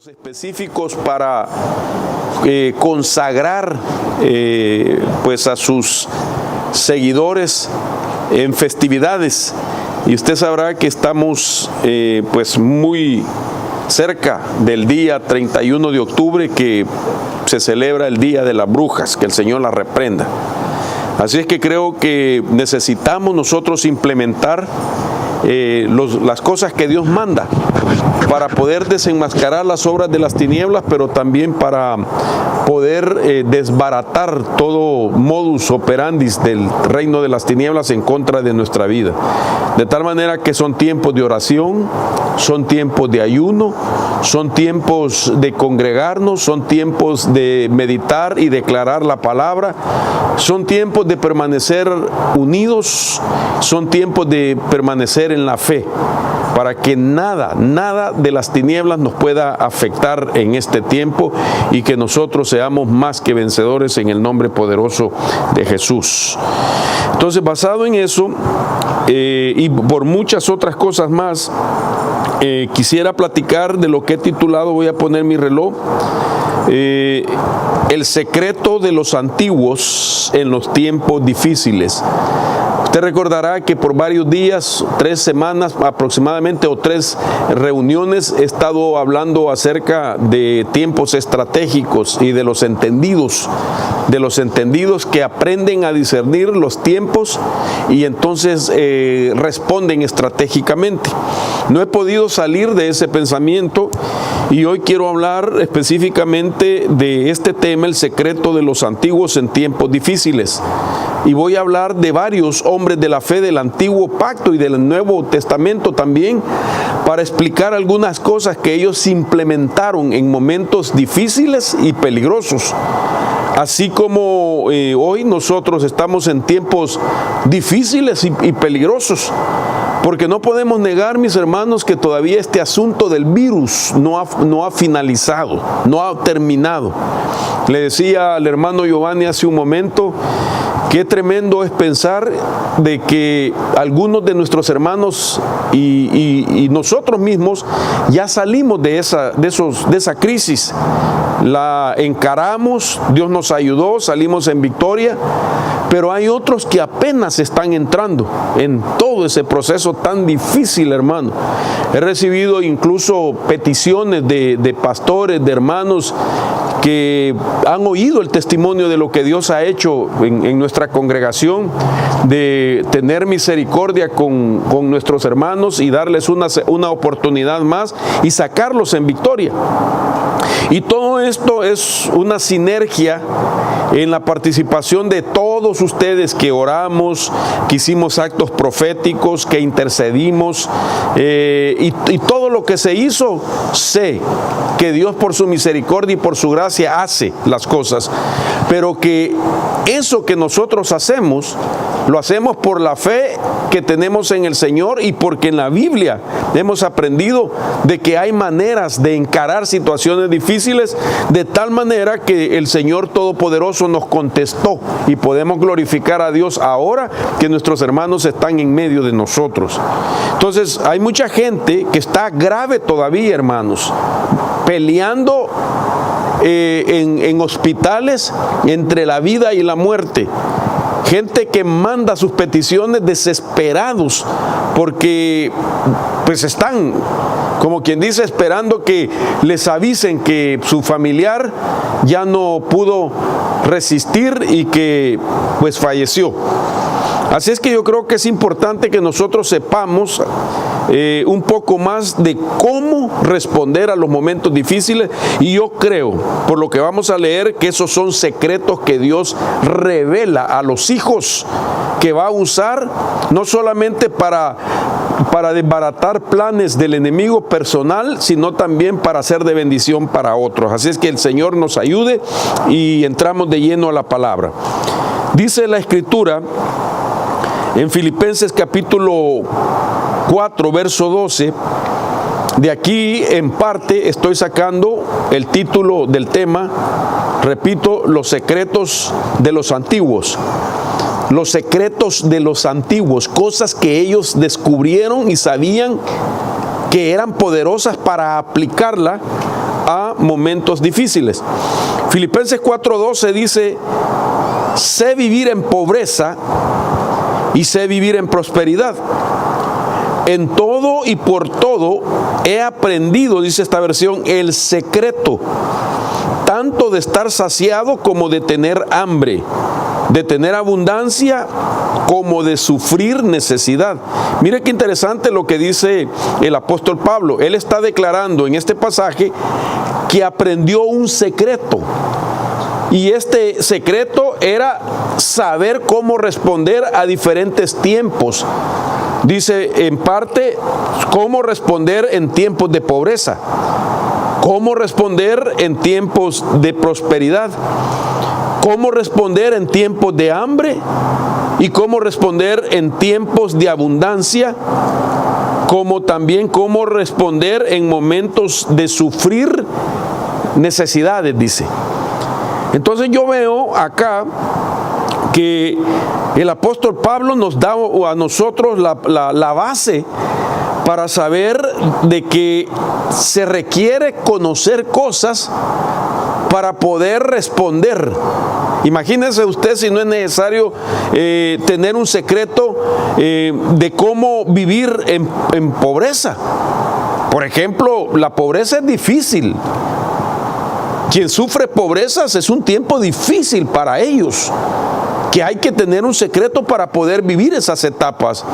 Específicos para consagrar pues a sus seguidores en festividades, y usted sabrá que estamos pues muy cerca del día 31 de octubre, que se celebra el Día de las Brujas, que el Señor las reprenda. Así es que creo que necesitamos nosotros implementar las cosas que Dios manda para poder desenmascarar las obras de las tinieblas, pero también para poder desbaratar todo modus operandi del reino de las tinieblas en contra de nuestra vida. De tal manera que son tiempos de oración, son tiempos de ayuno, son tiempos de congregarnos, son tiempos de meditar y declarar la palabra, son tiempos de permanecer unidos, son tiempos de permanecer en la fe, para que nada de las tinieblas nos pueda afectar en este tiempo y que nosotros seamos más que vencedores en el nombre poderoso de Jesús. Entonces, basado en eso y por muchas otras cosas más, quisiera platicar de lo que he titulado, voy a poner mi reloj, el secreto de los antiguos en los tiempos difíciles. Usted recordará que por varios días, 3 semanas aproximadamente, o 3 reuniones, he estado hablando acerca de tiempos estratégicos y de los entendidos que aprenden a discernir los tiempos y entonces responden estratégicamente. No he podido salir de ese pensamiento y hoy quiero hablar específicamente de este tema, el secreto de los antiguos en tiempos difíciles. Y voy a hablar de varios hombres de la fe del Antiguo Pacto y del Nuevo Testamento también, para explicar algunas cosas que ellos implementaron en momentos difíciles y peligrosos. Así como hoy nosotros estamos en tiempos difíciles y peligrosos, porque no podemos negar, mis hermanos, que todavía este asunto del virus no ha finalizado, no ha terminado. Le decía al hermano Giovanni hace un momento, qué tremendo es pensar de que algunos de nuestros hermanos y nosotros mismos ya salimos de esa crisis. La encaramos, Dios nos ayudó, salimos en victoria, pero hay otros que apenas están entrando en todo ese proceso tan difícil, hermano. He recibido incluso peticiones de pastores, de hermanos que han oído el testimonio de lo que Dios ha hecho en nuestra congregación, de tener misericordia con nuestros hermanos y darles una oportunidad más y sacarlos en victoria. Y todo esto es una sinergia en la participación de todos ustedes que oramos, que hicimos actos proféticos, que intercedimos, y todo lo que se hizo. Sé que Dios, por su misericordia y por su gracia, hace las cosas, pero que eso que nosotros hacemos, lo hacemos por la fe que tenemos en el Señor y porque en la Biblia hemos aprendido de que hay maneras de encarar situaciones difíciles de tal manera que el Señor Todopoderoso nos contestó y podemos glorificar a Dios ahora que nuestros hermanos están en medio de nosotros. Entonces, hay mucha gente que está grave todavía, hermanos, peleando en hospitales entre la vida y la muerte. Gente que manda sus peticiones desesperados porque pues están, como quien dice, esperando que les avisen que su familiar ya no pudo resistir y que pues falleció. Así es que yo creo que es importante que nosotros sepamos un poco más de cómo responder a los momentos difíciles, y yo creo, por lo que vamos a leer, que esos son secretos que Dios revela a los hijos que va a usar, no solamente para desbaratar planes del enemigo personal, sino también para ser de bendición para otros. Así es que el Señor nos ayude y entramos de lleno a la palabra. Dice la Escritura en Filipenses capítulo 4, verso 12, de aquí en parte estoy sacando el título del tema, repito, los secretos de los antiguos. Los secretos de los antiguos, cosas que ellos descubrieron y sabían que eran poderosas para aplicarla a momentos difíciles. Filipenses 4:12 dice: sé vivir en pobreza y sé vivir en prosperidad. En todo y por todo he aprendido, dice esta versión, el secreto, tanto de estar saciado como de tener hambre, de tener abundancia como de sufrir necesidad. Mire qué interesante lo que dice el apóstol Pablo. Él está declarando en este pasaje que aprendió un secreto. Y este secreto era saber cómo responder a diferentes tiempos. Dice en parte cómo responder en tiempos de pobreza, cómo responder en tiempos de prosperidad, cómo responder en tiempos de hambre y cómo responder en tiempos de abundancia, como también cómo responder en momentos de sufrir necesidades, dice. Entonces yo veo acá que el apóstol Pablo nos da a nosotros la base para saber de que se requiere conocer cosas para poder responder. Imagínese usted si no es necesario tener un secreto de cómo vivir en pobreza. Por ejemplo, la pobreza es difícil. Quien sufre pobrezas es un tiempo difícil para ellos, que hay que tener un secreto para poder vivir esas etapas.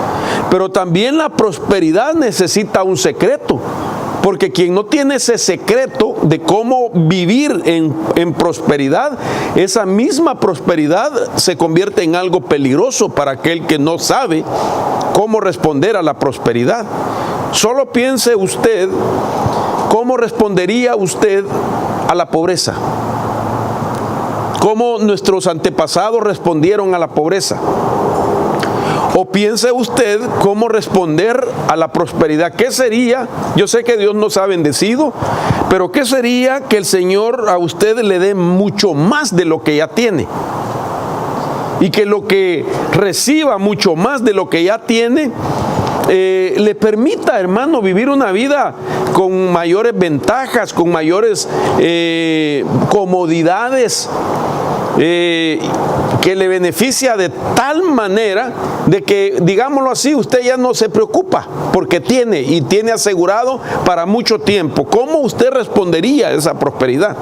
Pero también la prosperidad necesita un secreto, porque quien no tiene ese secreto de cómo vivir en prosperidad, esa misma prosperidad se convierte en algo peligroso para aquel que no sabe cómo responder a la prosperidad. Solo piense usted, ¿cómo respondería usted a la pobreza? ¿Cómo nuestros antepasados respondieron a la pobreza? O piense usted cómo responder a la prosperidad. ¿Qué sería? Yo sé que Dios nos ha bendecido, pero ¿qué sería que el Señor a usted le dé mucho más de lo que ya tiene? Y que lo que reciba mucho más de lo que ya tiene le permita, hermano, vivir una vida con mayores ventajas, con mayores comodidades, que le beneficia de tal manera de que, digámoslo así, usted ya no se preocupa porque tiene asegurado para mucho tiempo. ¿Cómo usted respondería a esa prosperidad?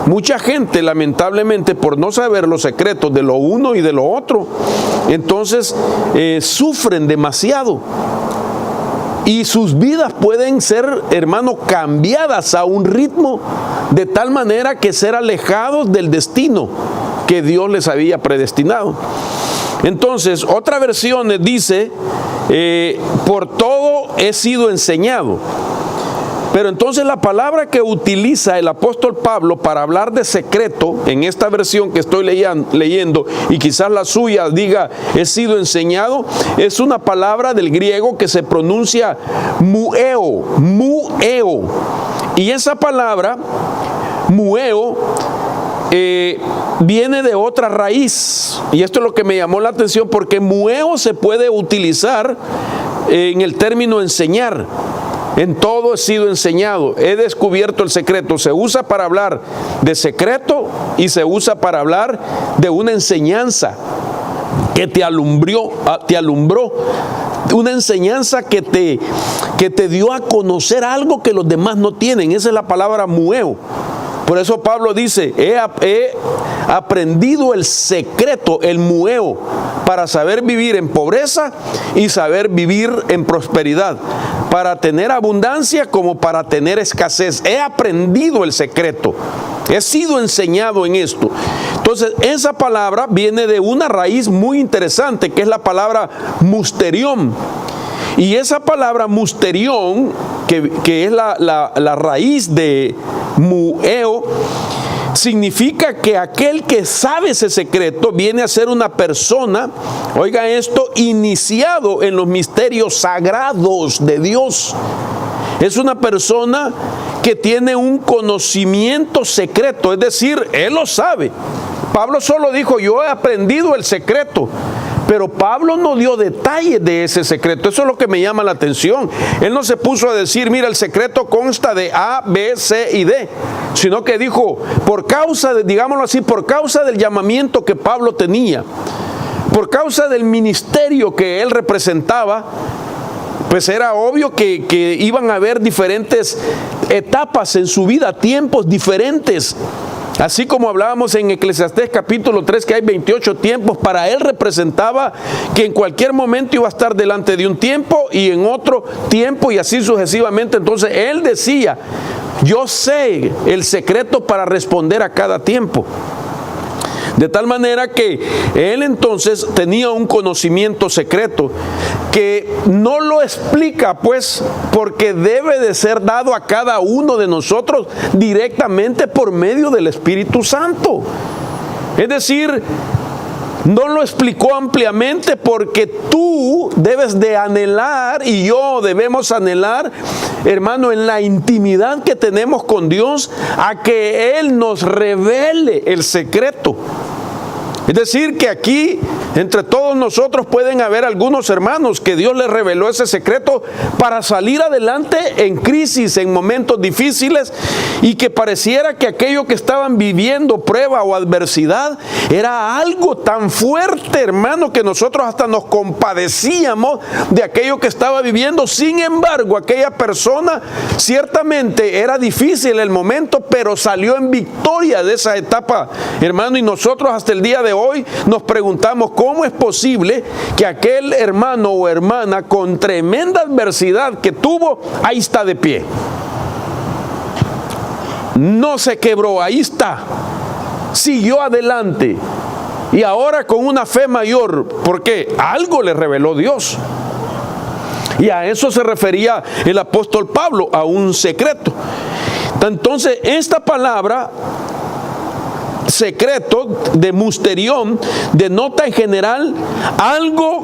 Mucha gente, lamentablemente, por no saber los secretos de lo uno y de lo otro, entonces sufren demasiado. Y sus vidas pueden ser, hermano, cambiadas a un ritmo de tal manera que ser alejados del destino que Dios les había predestinado. Entonces, otra versión dice, por todo he sido enseñado. Pero entonces la palabra que utiliza el apóstol Pablo para hablar de secreto, en esta versión que estoy leyendo, y quizás la suya diga, he sido enseñado, es una palabra del griego que se pronuncia mueo. Y esa palabra, mueo, viene de otra raíz. Y esto es lo que me llamó la atención, porque mueo se puede utilizar en el término enseñar. En todo he sido enseñado, he descubierto el secreto. Se usa para hablar de secreto y se usa para hablar de una enseñanza que te alumbró, una enseñanza que te dio a conocer algo que los demás no tienen. Esa es la palabra mueo. Por eso Pablo dice, he aprendido el secreto, el mueo, para saber vivir en pobreza y saber vivir en prosperidad, para tener abundancia como para tener escasez. He aprendido el secreto, he sido enseñado en esto. Entonces, esa palabra viene de una raíz muy interesante, que es la palabra musterión. Y esa palabra musterión, que es la raíz de mueo, significa que aquel que sabe ese secreto viene a ser una persona, oiga esto, iniciado en los misterios sagrados de Dios. Es una persona que tiene un conocimiento secreto, es decir, él lo sabe. Pablo solo dijo, yo he aprendido el secreto, Pero Pablo no dio detalles de ese secreto. Eso es lo que me llama la atención. Él no se puso a decir, mira, el secreto consta de A, B, C y D, sino que dijo, por causa de, digámoslo así, por causa del llamamiento que Pablo tenía, por causa del ministerio que él representaba, pues era obvio que iban a haber diferentes etapas en su vida, tiempos diferentes. Así como hablábamos en Eclesiastés capítulo 3 que hay 28 tiempos, para él representaba que en cualquier momento iba a estar delante de un tiempo y en otro tiempo y así sucesivamente. Entonces él decía, yo sé el secreto para responder a cada tiempo. De tal manera que él entonces tenía un conocimiento secreto que no lo explica, pues, porque debe de ser dado a cada uno de nosotros directamente por medio del Espíritu Santo. Es decir, no lo explicó ampliamente porque tú debes de anhelar y yo debemos anhelar, hermano, en la intimidad que tenemos con Dios, a que Él nos revele el secreto. Es decir, que aquí entre todos nosotros pueden haber algunos hermanos que Dios les reveló ese secreto para salir adelante en crisis, en momentos difíciles, y que pareciera que aquello que estaban viviendo, prueba o adversidad, era algo tan fuerte, hermano, que nosotros hasta nos compadecíamos de aquello que estaba viviendo. Sin embargo, aquella persona ciertamente era difícil el momento, pero salió en victoria de esa etapa, hermano, y nosotros hasta el día de hoy nos preguntamos cómo es posible que aquel hermano o hermana con tremenda adversidad que tuvo, ahí está de pie. No se quebró, ahí está. Siguió adelante. Y ahora con una fe mayor, porque algo le reveló Dios. Y a eso se refería el apóstol Pablo, a un secreto. Entonces, esta palabra secreto de musterión denota en general algo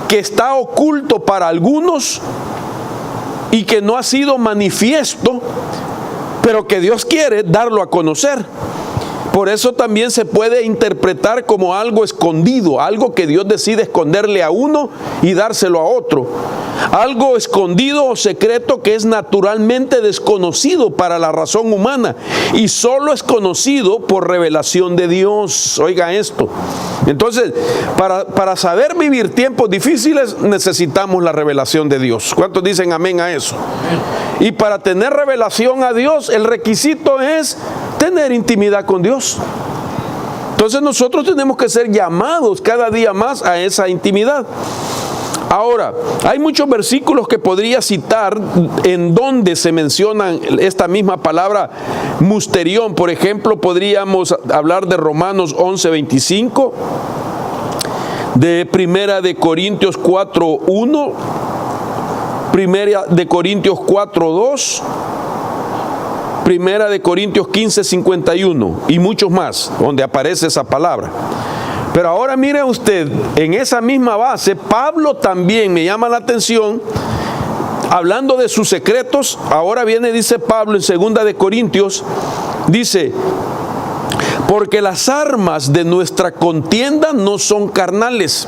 que está oculto para algunos y que no ha sido manifiesto, pero que Dios quiere darlo a conocer. Por eso también se puede interpretar como algo escondido, algo que Dios decide esconderle a uno y dárselo a otro. Algo escondido o secreto que es naturalmente desconocido para la razón humana y solo es conocido por revelación de Dios. Oiga esto. Entonces, para saber vivir tiempos difíciles necesitamos la revelación de Dios. ¿Cuántos dicen amén a eso? Y para tener revelación a Dios, el requisito es tener intimidad con Dios. Entonces nosotros tenemos que ser llamados cada día más a esa intimidad. Ahora, hay muchos versículos que podría citar en donde se menciona esta misma palabra musterión. Por ejemplo, podríamos hablar de Romanos 11:25, de Primera de Corintios 4:1, Primera de Corintios 4:2, Primera de Corintios 15:51 y muchos más, donde aparece esa palabra. Pero ahora mire usted, en esa misma base, Pablo también me llama la atención, hablando de sus secretos. Ahora viene, dice Pablo en 2 de Corintios, dice, porque las armas de nuestra contienda no son carnales,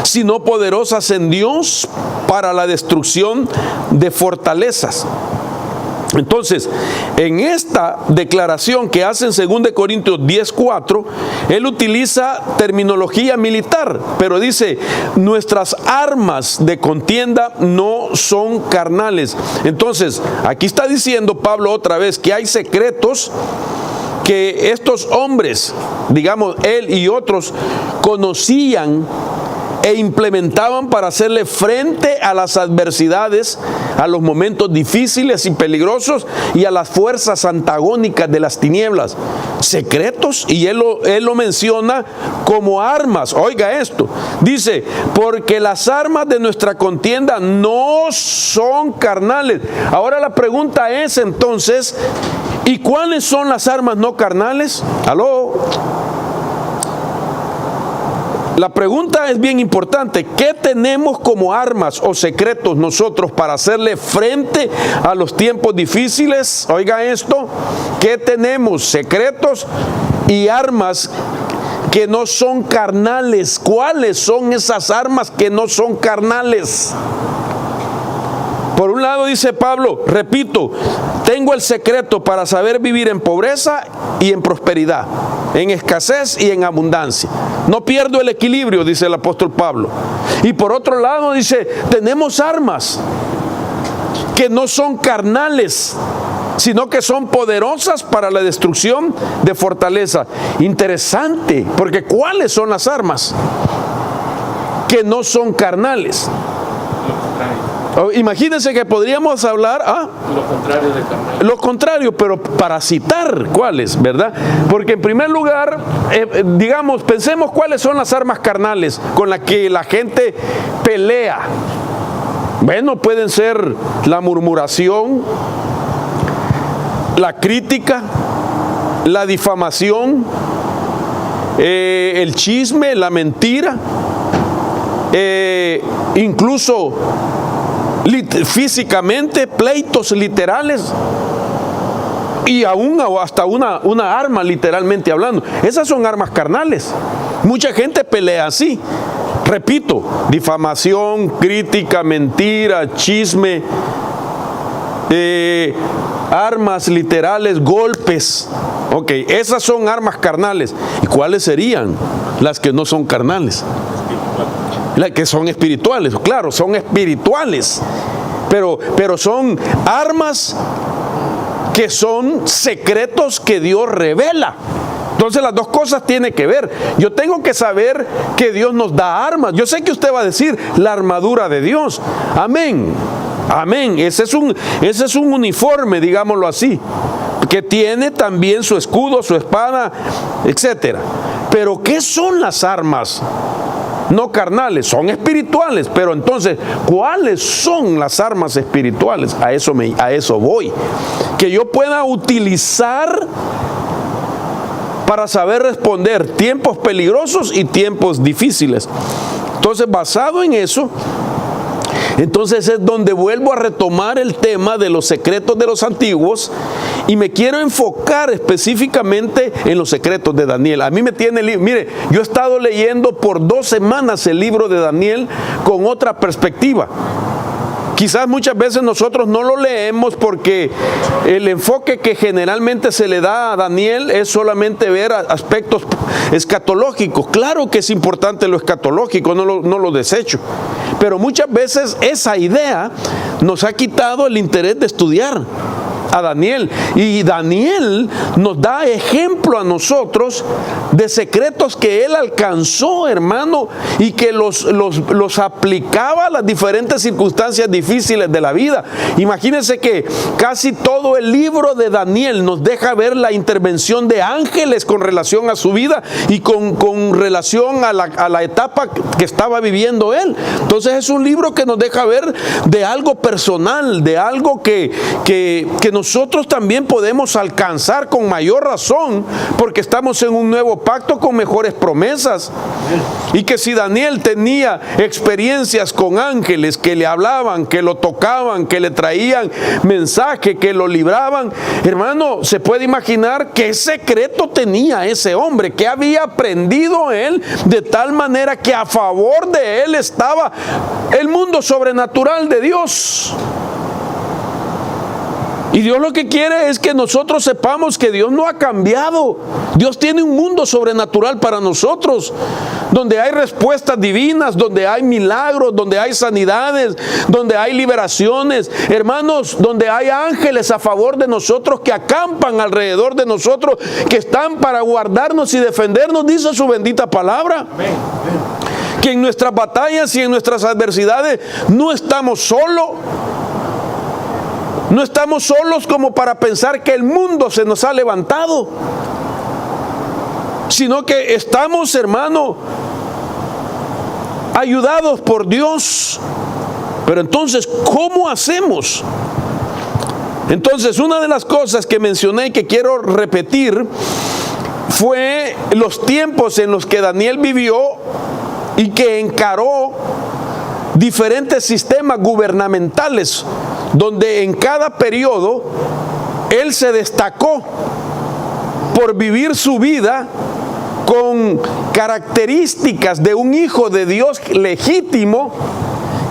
sino poderosas en Dios para la destrucción de fortalezas. Entonces, en esta declaración que hace en 2 Corintios 10:4, él utiliza terminología militar, pero dice, nuestras armas de contienda no son carnales. Entonces, aquí está diciendo Pablo otra vez que hay secretos que estos hombres, digamos, él y otros, conocían e implementaban para hacerle frente a las adversidades, a los momentos difíciles y peligrosos y a las fuerzas antagónicas de las tinieblas. Secretos, y él lo menciona como armas. Oiga esto, dice, porque las armas de nuestra contienda no son carnales. Ahora la pregunta es entonces, ¿y cuáles son las armas no carnales? ¿Aló? La pregunta es bien importante. ¿Qué tenemos como armas o secretos nosotros para hacerle frente a los tiempos difíciles? Oiga esto. ¿Qué tenemos? Secretos y armas que no son carnales. ¿Cuáles son esas armas que no son carnales? Por un lado dice Pablo, repito, tengo el secreto para saber vivir en pobreza y en prosperidad, en escasez y en abundancia. No pierdo el equilibrio, dice el apóstol Pablo. Y por otro lado dice, tenemos armas que no son carnales, sino que son poderosas para la destrucción de fortaleza. Interesante, porque ¿cuáles son las armas que no son carnales? Imagínense que podríamos hablar lo contrario de carnal. Lo contrario, pero para citar cuáles, ¿verdad? Porque en primer lugar, digamos, pensemos cuáles son las armas carnales con las que la gente pelea. Bueno, pueden ser la murmuración, la crítica, la difamación, el chisme, la mentira, incluso físicamente, pleitos literales y aún hasta una arma literalmente hablando. Esas son armas carnales. Mucha gente pelea así. Repito, difamación, crítica, mentira, chisme, armas literales, golpes. Ok, esas son armas carnales. ¿Y cuáles serían las que no son carnales? Las que son espirituales. Claro, son espirituales, pero son armas que son secretos que Dios revela. Entonces las dos cosas tienen que ver. Yo tengo que saber que Dios nos da armas. Yo sé que usted va a decir la armadura de Dios. Amén. Amén. Ese es un uniforme, digámoslo así, que tiene también su escudo, su espada, etcétera. Pero ¿qué son las armas? No carnales, son espirituales, pero entonces, ¿cuáles son las armas espirituales? A eso voy. Que yo pueda utilizar para saber responder tiempos peligrosos y tiempos difíciles. Entonces, basado en eso, entonces es donde vuelvo a retomar el tema de los secretos de los antiguos y me quiero enfocar específicamente en los secretos de Daniel. A mí me tiene, mire, yo he estado leyendo por 2 semanas el libro de Daniel con otra perspectiva. Quizás muchas veces nosotros no lo leemos porque el enfoque que generalmente se le da a Daniel es solamente ver aspectos escatológicos. Claro que es importante lo escatológico, no lo desecho. Pero muchas veces esa idea nos ha quitado el interés de estudiar a Daniel. Y Daniel nos da ejemplo a nosotros de secretos que él alcanzó, hermano, y que los aplicaba a las diferentes circunstancias difíciles de la vida. Imagínense que casi todo el libro de Daniel nos deja ver la intervención de ángeles con relación a su vida y con relación a la etapa que estaba viviendo él. Entonces es un libro que nos deja ver de algo personal, de algo que nosotros también podemos alcanzar con mayor razón, porque estamos en un nuevo pacto con mejores promesas. Y que si Daniel tenía experiencias con ángeles que le hablaban, que lo tocaban, que le traían mensaje, que lo libraban, hermano, se puede imaginar qué secreto tenía ese hombre, que había aprendido él, de tal manera que a favor de él estaba el mundo sobrenatural de Dios. Y Dios lo que quiere es que nosotros sepamos que Dios no ha cambiado. Dios tiene un mundo sobrenatural para nosotros, donde hay respuestas divinas, donde hay milagros, donde hay sanidades, donde hay liberaciones, hermanos, donde hay ángeles a favor de nosotros que acampan alrededor de nosotros, que están para guardarnos y defendernos, dice su bendita palabra. Que en nuestras batallas y en nuestras adversidades no estamos solos. No estamos solos como para pensar que el mundo se nos ha levantado, sino que estamos, hermano, ayudados por Dios. Pero entonces, ¿cómo hacemos? Entonces, una de las cosas que mencioné y que quiero repetir fue los tiempos en los que Daniel vivió y que encaró diferentes sistemas gubernamentales, donde en cada periodo él se destacó por vivir su vida con características de un hijo de Dios legítimo,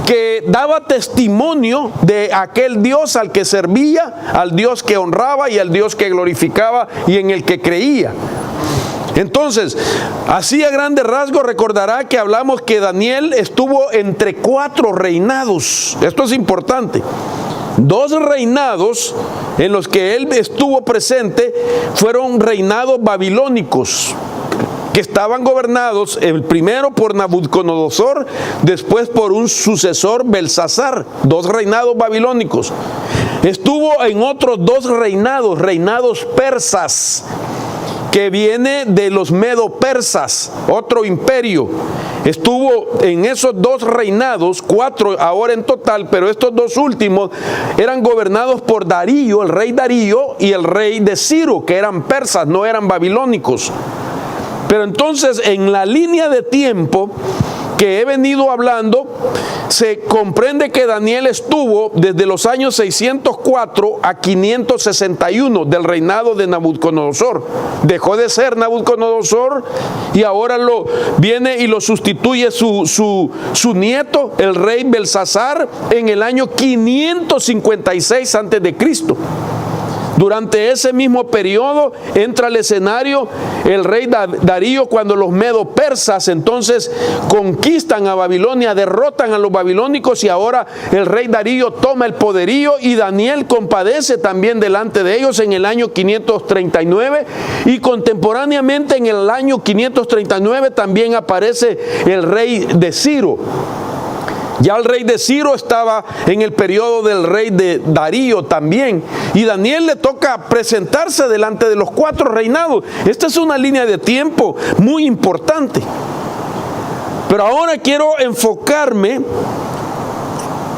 que daba testimonio de aquel Dios al que servía, al Dios que honraba y al Dios que glorificaba y en el que creía. Entonces, así a grandes rasgos recordará que hablamos que Daniel estuvo entre 4 reinados. Esto es importante. 2 reinados en los que él estuvo presente fueron reinados babilónicos, que estaban gobernados, el primero por Nabucodonosor, después por un sucesor, Belsasar. 2 reinados babilónicos. Estuvo en otros 2 reinados persas, que viene de los medo-persas, otro imperio. Estuvo en esos 2 reinados, 4 ahora en total, pero estos 2 últimos eran gobernados por Darío, el rey Darío, y el rey de Ciro, que eran persas, no eran babilónicos. Pero entonces, en la línea de tiempo que he venido hablando, se comprende que Daniel estuvo desde los años 604 a 561 del reinado de Nabucodonosor. Dejó de ser Nabucodonosor y ahora viene y lo sustituye su nieto, el rey Belsasar, en el año 556 antes de Cristo. Durante ese mismo periodo entra al escenario el rey Darío, cuando los medo-persas entonces conquistan a Babilonia, derrotan a los babilónicos, y ahora el rey Darío toma el poderío, y Daniel compadece también delante de ellos en el año 539, y contemporáneamente en el año 539 también aparece el rey de Ciro. Ya el rey de Ciro estaba en el periodo del rey de Darío también. Y Daniel le toca presentarse delante de los 4 reinados. Esta es una línea de tiempo muy importante. Pero ahora quiero enfocarme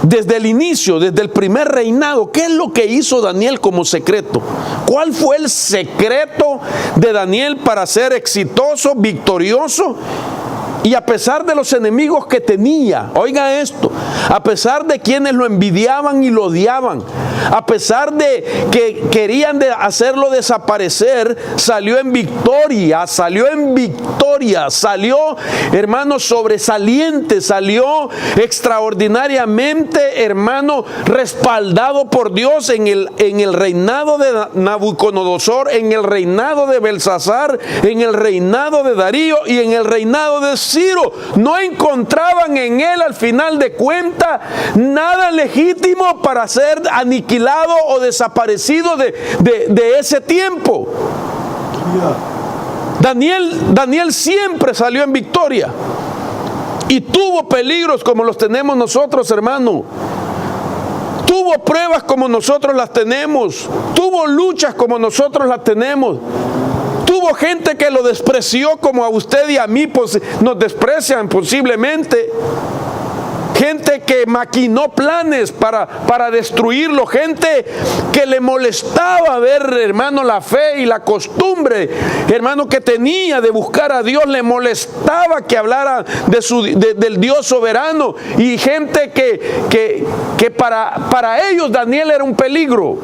desde el inicio, desde el primer reinado. ¿Qué es lo que hizo Daniel como secreto? ¿Cuál fue el secreto de Daniel para ser exitoso, victorioso? Y a pesar de los enemigos que tenía, oiga esto, a pesar de quienes lo envidiaban y lo odiaban, a pesar de que querían hacerlo desaparecer, salió en victoria, hermano, sobresaliente, salió extraordinariamente, hermano, respaldado por Dios en el reinado de Nabucodonosor, en el reinado de Belsasar, en el reinado de Darío y en el reinado de Ciro. No encontraban en él, al final de cuentas, nada legítimo para ser aniquilado o desaparecido de ese tiempo. Daniel siempre salió en victoria, y tuvo peligros como los tenemos nosotros, hermano. Tuvo pruebas como nosotros las tenemos, tuvo luchas como nosotros las tenemos. Tuvo gente que lo despreció como a usted y a mí nos desprecian posiblemente. Gente que maquinó planes para destruirlo. Gente que le molestaba ver, hermano, la fe y la costumbre, hermano, que tenía de buscar a Dios. Le molestaba que hablara del Dios soberano. Y gente que para ellos Daniel era un peligro.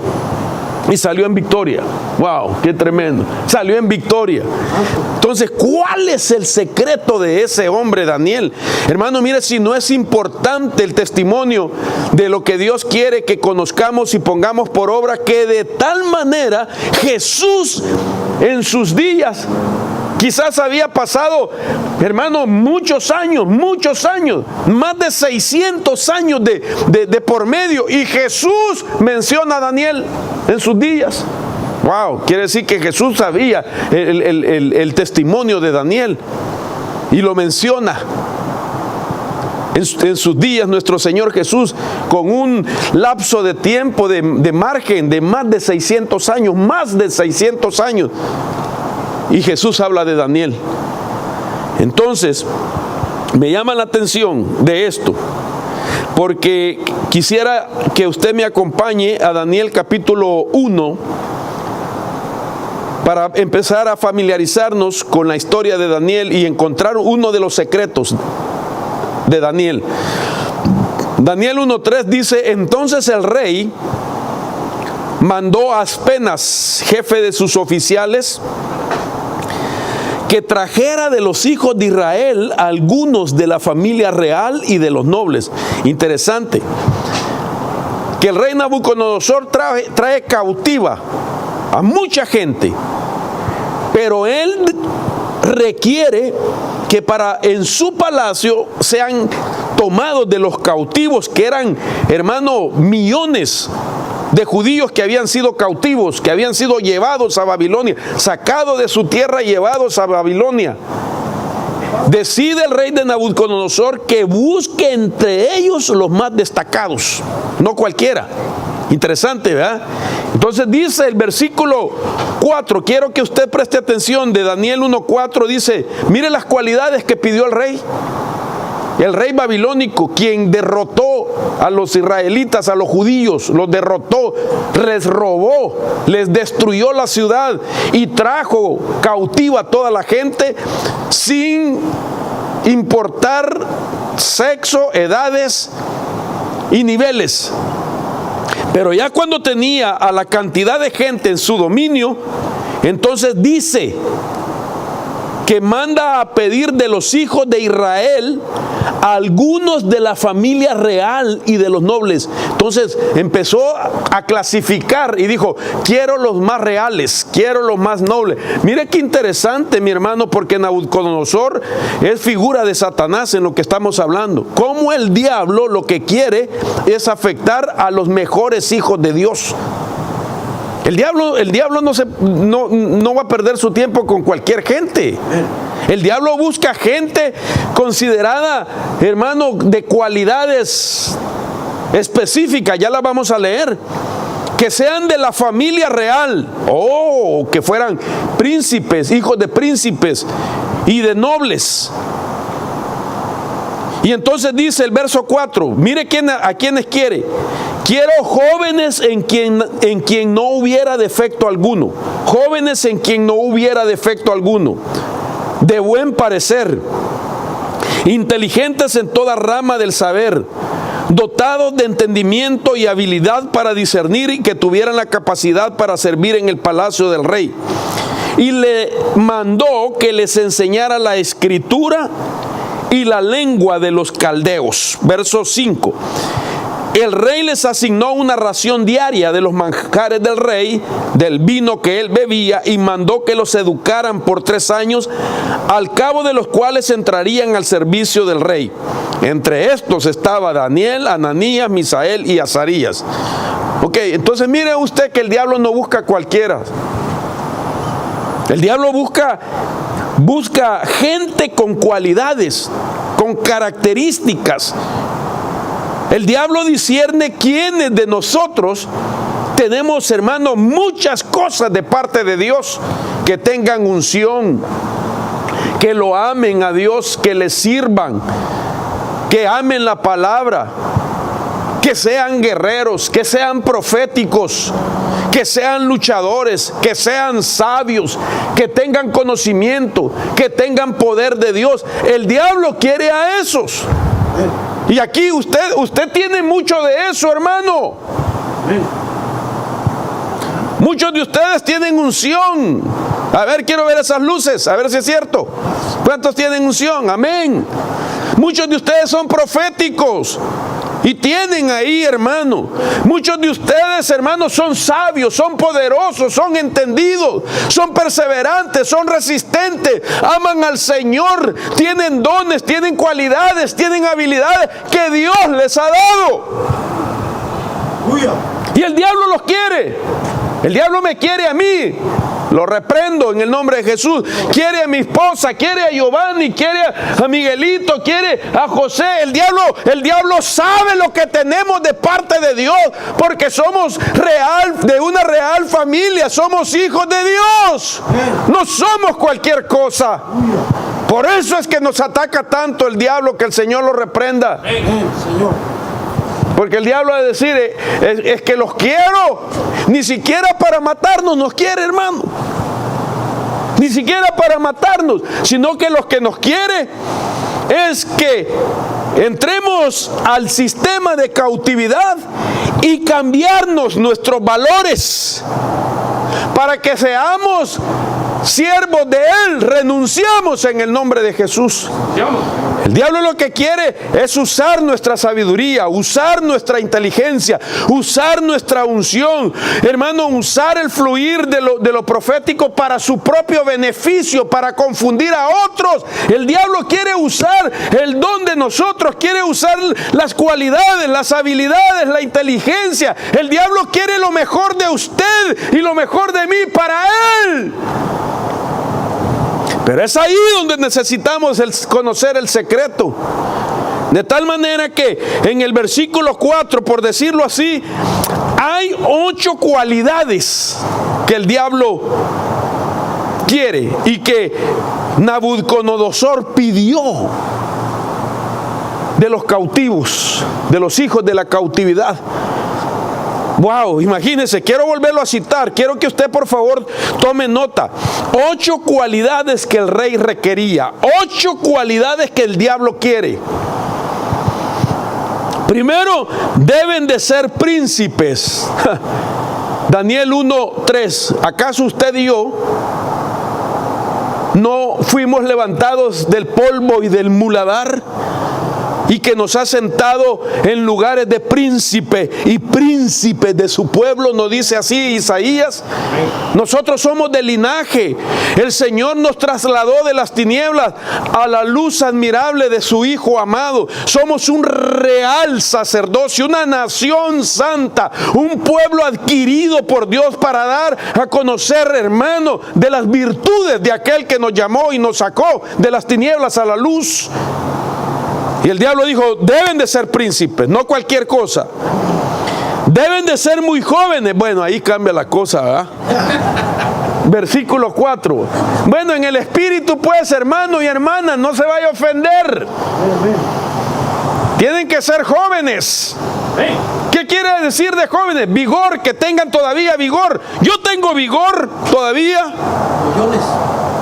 Y salió en victoria. ¡Wow! ¡Qué tremendo! Salió en victoria. Entonces, ¿cuál es el secreto de ese hombre, Daniel? Hermano, mire, si no es importante el testimonio de lo que Dios quiere que conozcamos y pongamos por obra, que de tal manera Jesús en sus días, quizás había pasado, hermano, muchos años, más de 600 años de por medio, y Jesús menciona a Daniel en sus días. Wow, quiere decir que Jesús sabía el testimonio de Daniel y lo menciona. En sus días nuestro Señor Jesús, con un lapso de tiempo, de margen de más de 600 años, y Jesús habla de Daniel. Entonces, me llama la atención de esto, porque quisiera que usted me acompañe a Daniel capítulo 1, para empezar a familiarizarnos con la historia de Daniel y encontrar uno de los secretos de Daniel. Daniel 1:3 dice: entonces el rey mandó a Aspenas, jefe de sus oficiales, que trajera de los hijos de Israel algunos de la familia real y de los nobles. Interesante, que el rey Nabucodonosor trae cautiva a mucha gente, pero él requiere que en su palacio sean tomados de los cautivos, que eran, hermano, millones de judíos que habían sido cautivos, que habían sido llevados a Babilonia, sacados de su tierra y llevados a Babilonia. Decide el rey de Nabucodonosor que busque entre ellos los más destacados, no cualquiera. Interesante, ¿verdad? Entonces dice el versículo 4, quiero que usted preste atención, de Daniel 1:4, dice, mire las cualidades que pidió el rey babilónico, quien derrotó a los israelitas, a los judíos, los derrotó, les robó, les destruyó la ciudad y trajo cautiva a toda la gente sin importar sexo, edades y niveles. Pero ya cuando tenía a la cantidad de gente en su dominio, entonces dice que manda a pedir de los hijos de Israel a algunos de la familia real y de los nobles. Entonces empezó a clasificar y dijo, quiero los más reales, quiero los más nobles. Mire qué interesante, mi hermano, porque Nabucodonosor es figura de Satanás en lo que estamos hablando. Cómo el diablo lo que quiere es afectar a los mejores hijos de Dios. El diablo no va a perder su tiempo con cualquier gente. El diablo busca gente considerada, hermano, de cualidades específicas, ya las vamos a leer, que sean de la familia real, que fueran príncipes, hijos de príncipes y de nobles. Y entonces dice el verso 4, mire a quienes quiere. Quiero jóvenes en quien no hubiera defecto alguno. Jóvenes en quien no hubiera defecto alguno. De buen parecer. Inteligentes en toda rama del saber. Dotados de entendimiento y habilidad para discernir y que tuvieran la capacidad para servir en el palacio del rey. Y le mandó que les enseñara la escritura y la lengua de los caldeos. Verso 5. El rey les asignó una ración diaria de los manjares del rey, del vino que él bebía, y mandó que los educaran por 3 años, al cabo de los cuales entrarían al servicio del rey. Entre estos estaba Daniel, Ananías, Misael y Azarías. Ok, entonces mire usted que el diablo no busca cualquiera. El diablo busca gente con cualidades, con características. El diablo discierne quiénes de nosotros tenemos, hermano, muchas cosas de parte de Dios, que tengan unción, que lo amen a Dios, que le sirvan, que amen la palabra, que sean guerreros, que sean proféticos, que sean luchadores, que sean sabios, que tengan conocimiento, que tengan poder de Dios. El diablo quiere a esos. Y aquí usted tiene mucho de eso, hermano. Muchos de ustedes tienen unción. A ver, quiero ver esas luces, a ver si es cierto. ¿Cuántos tienen unción? Amén. Muchos de ustedes son proféticos y tienen ahí, hermano. Muchos de ustedes, hermanos, son sabios, son poderosos, son entendidos, son perseverantes, son resistentes, aman al Señor, tienen dones, tienen cualidades, tienen habilidades que Dios les ha dado. Y el diablo los quiere. El diablo me quiere a mí. Lo reprendo en el nombre de Jesús. Quiere a mi esposa, quiere a Giovanni, quiere a Miguelito, quiere a José. El diablo sabe lo que tenemos de parte de Dios, porque somos de una real familia, somos hijos de Dios. No somos cualquier cosa. Por eso es que nos ataca tanto el diablo, que el Señor lo reprenda. Porque el diablo va a decir, es que los quiero, ni siquiera para matarnos nos quiere, hermano. Ni siquiera para matarnos, sino que lo que nos quiere es que entremos al sistema de cautividad y cambiarnos nuestros valores para que seamos siervos de Él, renunciamos en el nombre de Jesús. El diablo lo que quiere es usar nuestra sabiduría, usar nuestra inteligencia, usar nuestra unción, hermano, usar el fluir de lo profético para su propio beneficio, para confundir a otros. El diablo quiere usar el don de nosotros, quiere usar las cualidades, las habilidades, la inteligencia. El diablo quiere lo mejor de usted y lo mejor de mí para él. Pero es ahí donde necesitamos conocer el secreto. De tal manera que en el versículo 4, por decirlo así, hay 8 cualidades que el diablo quiere y que Nabucodonosor pidió de los cautivos, de los hijos de la cautividad. Wow, imagínense, quiero volverlo a citar, quiero que usted por favor tome nota. 8 cualidades que el rey requería, 8 cualidades que el diablo quiere. Primero, deben de ser príncipes. Daniel 1:3, ¿acaso usted y yo no fuimos levantados del polvo y del muladar? Y que nos ha sentado en lugares de príncipe y príncipes de su pueblo, nos dice así Isaías. Nosotros somos de linaje. El Señor nos trasladó de las tinieblas a la luz admirable de su Hijo amado. Somos un real sacerdocio, una nación santa, un pueblo adquirido por Dios para dar a conocer, hermano, de las virtudes de aquel que nos llamó y nos sacó de las tinieblas a la luz. Y el diablo dijo, deben de ser príncipes, no cualquier cosa. Deben de ser muy jóvenes. Bueno, ahí cambia la cosa, ¿verdad? Versículo 4. Bueno, en el espíritu pues, hermano y hermana, no se vaya a ofender. Tienen que ser jóvenes. ¿Qué quiere decir de jóvenes? Vigor, que tengan todavía vigor. Yo tengo vigor todavía.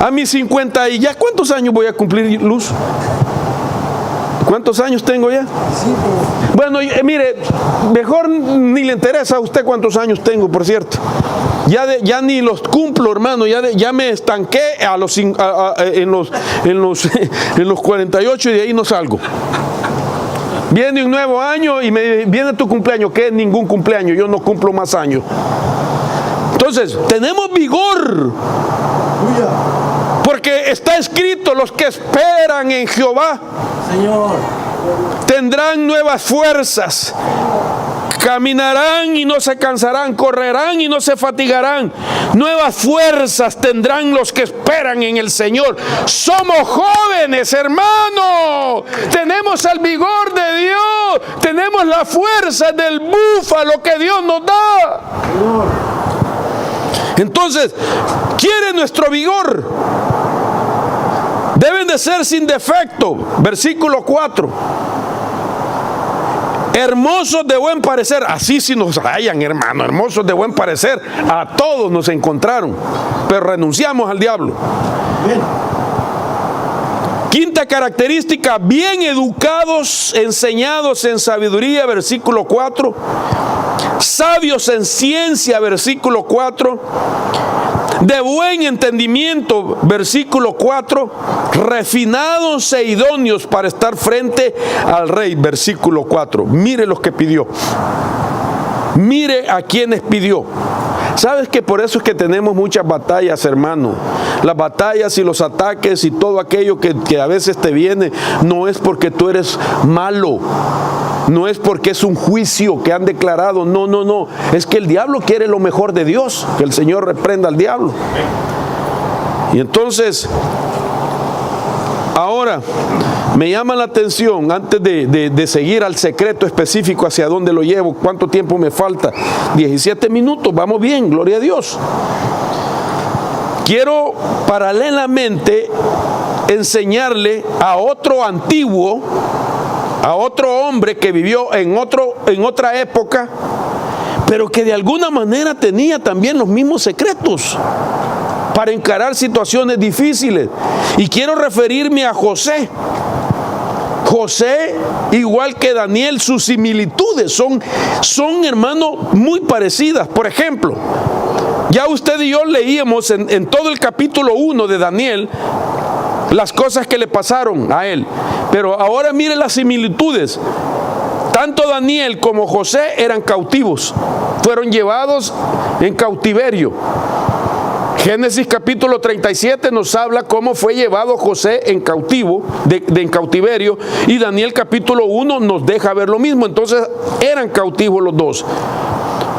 A mis 50 y ya, ¿cuántos años voy a cumplir, Luz? ¿Cuántos años tengo ya? Bueno, mire, mejor ni le interesa a usted cuántos años tengo, por cierto. Ya ni los cumplo, hermano. Ya me estanqué en los 48 y de ahí no salgo. Viene un nuevo año y viene tu cumpleaños. ¿Qué es ningún cumpleaños? Yo no cumplo más años. Entonces, tenemos vigor. Porque está escrito, los que esperan en Jehová, Señor, tendrán nuevas fuerzas, caminarán y no se cansarán, correrán y no se fatigarán. Nuevas fuerzas tendrán los que esperan en el Señor. Somos jóvenes, hermano. Tenemos el vigor de Dios, tenemos la fuerza del búfalo que Dios nos da. Entonces, quiere nuestro vigor. Deben de ser sin defecto. Versículo 4. Hermosos de buen parecer. Así sí nos hallan, hermano. Hermosos de buen parecer. A todos nos encontraron. Pero renunciamos al diablo. Bien. Quinta característica. Bien educados, enseñados en sabiduría. Versículo 4. Sabios en ciencia. Versículo 4. De buen entendimiento, versículo 4, refinados e idóneos para estar frente al rey, versículo 4. Mire los que pidió. Mire a quienes pidió. ¿Sabes que por eso es que tenemos muchas batallas, hermano? Las batallas y los ataques y todo aquello que a veces te viene, no es porque tú eres malo. No es porque es un juicio que han declarado, no. Es que el diablo quiere lo mejor de Dios, que el Señor reprenda al diablo. Y entonces, ahora, me llama la atención, antes de seguir al secreto específico hacia dónde lo llevo, cuánto tiempo me falta, 17 minutos, vamos bien, gloria a Dios. Quiero paralelamente enseñarle a otro antiguo, a otro hombre que vivió en otra época, pero que de alguna manera tenía también los mismos secretos para encarar situaciones difíciles. Y quiero referirme a José. José, igual que Daniel, sus similitudes son hermano, muy parecidas. Por ejemplo, Ya usted y yo leíamos en todo el capítulo 1 de Daniel las cosas que le pasaron a él. Pero ahora mire las similitudes. Tanto Daniel como José eran cautivos, fueron llevados en cautiverio. Génesis capítulo 37 nos habla cómo fue llevado José en en cautiverio, y Daniel capítulo 1 nos deja ver lo mismo. Entonces eran cautivos los dos.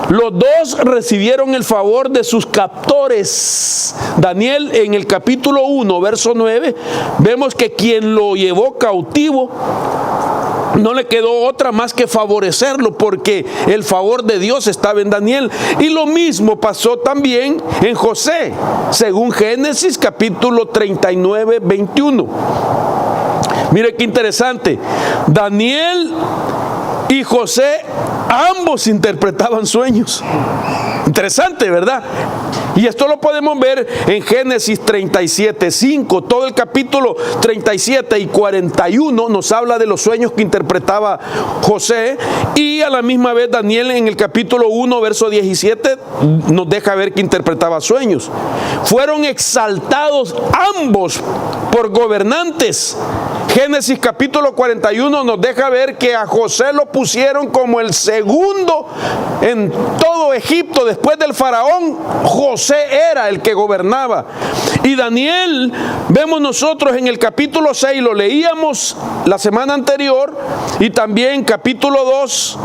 Los dos recibieron el favor de sus captores. Daniel, en el capítulo 1, verso 9, vemos que quien lo llevó cautivo no le quedó otra más que favorecerlo, porque el favor de Dios estaba en Daniel. Y lo mismo pasó también en José, según Génesis capítulo 39, 21. Mire qué interesante. Daniel y José ambos interpretaban sueños. Interesante, ¿verdad? Y esto lo podemos ver en Génesis 37, 5. Todo el capítulo 37 y 41 nos habla de los sueños que interpretaba José. Y a la misma vez Daniel en el capítulo 1, verso 17 nos deja ver que interpretaba sueños. Fueron exaltados ambos por gobernantes. Génesis capítulo 41 nos deja ver que a José lo pusieron como el segundo en todo Egipto. Después del faraón, José era el que gobernaba. Y Daniel, vemos nosotros en el capítulo 6, lo leíamos la semana anterior, y también capítulo 2,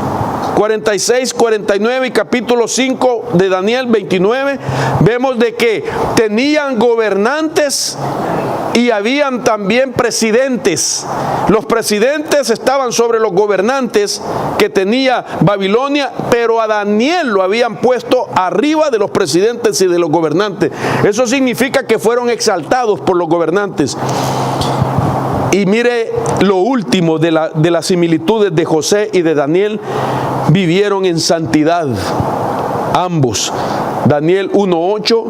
46, 49 y capítulo 5 de Daniel 29, vemos de que tenían gobernantes y habían también presidentes. Los presidentes estaban sobre los gobernantes que tenía Babilonia, pero a Daniel lo habían puesto arriba de los presidentes y de los gobernantes. Eso significa que fueron exaltados por los gobernantes. Y mire lo último de las similitudes de José y de Daniel: vivieron en santidad ambos. Daniel 1:8